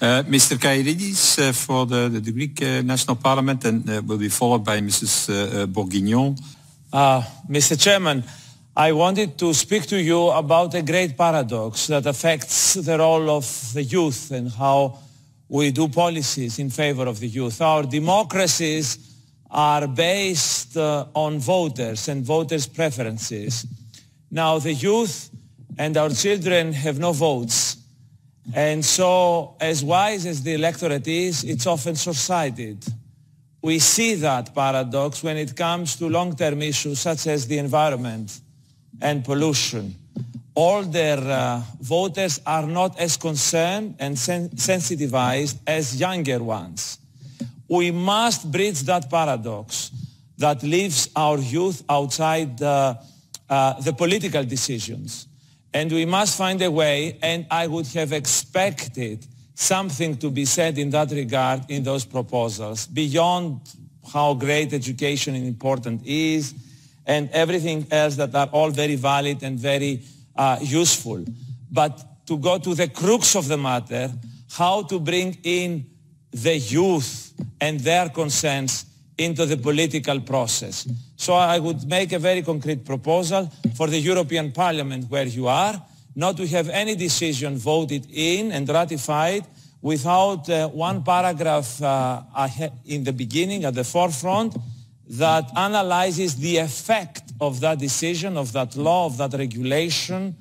Mr. Kairidis for the Greek National Parliament, and will be followed by Mrs. Bourguignon. Mr. Chairman, I wanted to speak to you about a great paradox that affects the role of the youth and how we do policies in favor of the youth. Our democracies are based on voters and voters' preferences. Now, the youth and our children have no votes. And so, as wise as the electorate is, it's often short-sighted. We see that paradox when it comes to long-term issues such as the environment and pollution. Older voters are not as concerned and sensitized as younger ones. We must bridge that paradox that leaves our youth outside the political decisions. And we must find a way, and I would have expected something to be said in that regard in those proposals, beyond how great education and important is, and everything else that are all very valid and very useful. But to go to the crux of the matter, how to bring in the youth and their concerns into the political process. So I would make a very concrete proposal for the European Parliament where you are, not to have any decision voted in and ratified without one paragraph in the beginning, at the forefront, that analyzes the effect of that decision, of that law, of that regulation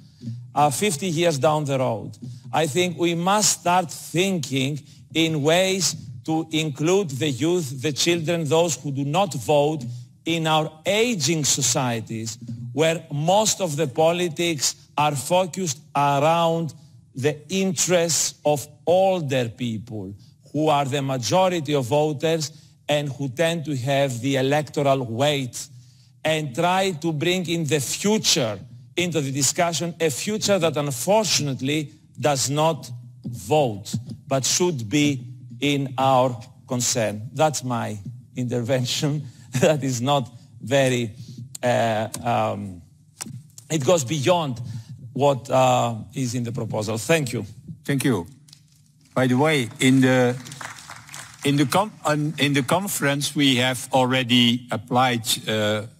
50 years down the road. I think we must start thinking in ways to include the youth, the children, those who do not vote in our aging societies where most of the politics are focused around the interests of older people who are the majority of voters and who tend to have the electoral weight, and try to bring in the future into the discussion, a future that unfortunately does not vote but should be in our concern. That's my intervention. That is not very, it goes beyond what is in the proposal. Thank you. Thank you. By the way, in the conference we have already applied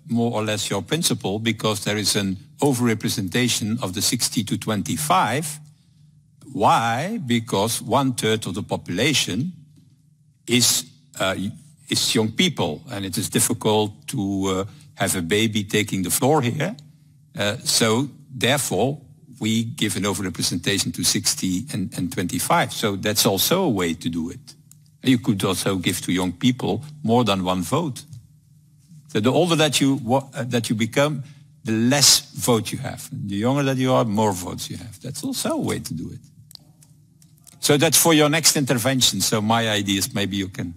more or less your principle, because there is an overrepresentation of the 60 to 25. Why? Because 1/3 of the population is young people, and it is difficult to have a baby taking the floor here. So therefore, we give an overrepresentation to 60 and 25. So that's also a way to do it. You could also give to young people more than one vote. So the older that you become, the less vote you have. The younger that you are, more votes you have. That's also a way to do it. So that's for your next intervention. So my ideas, maybe you can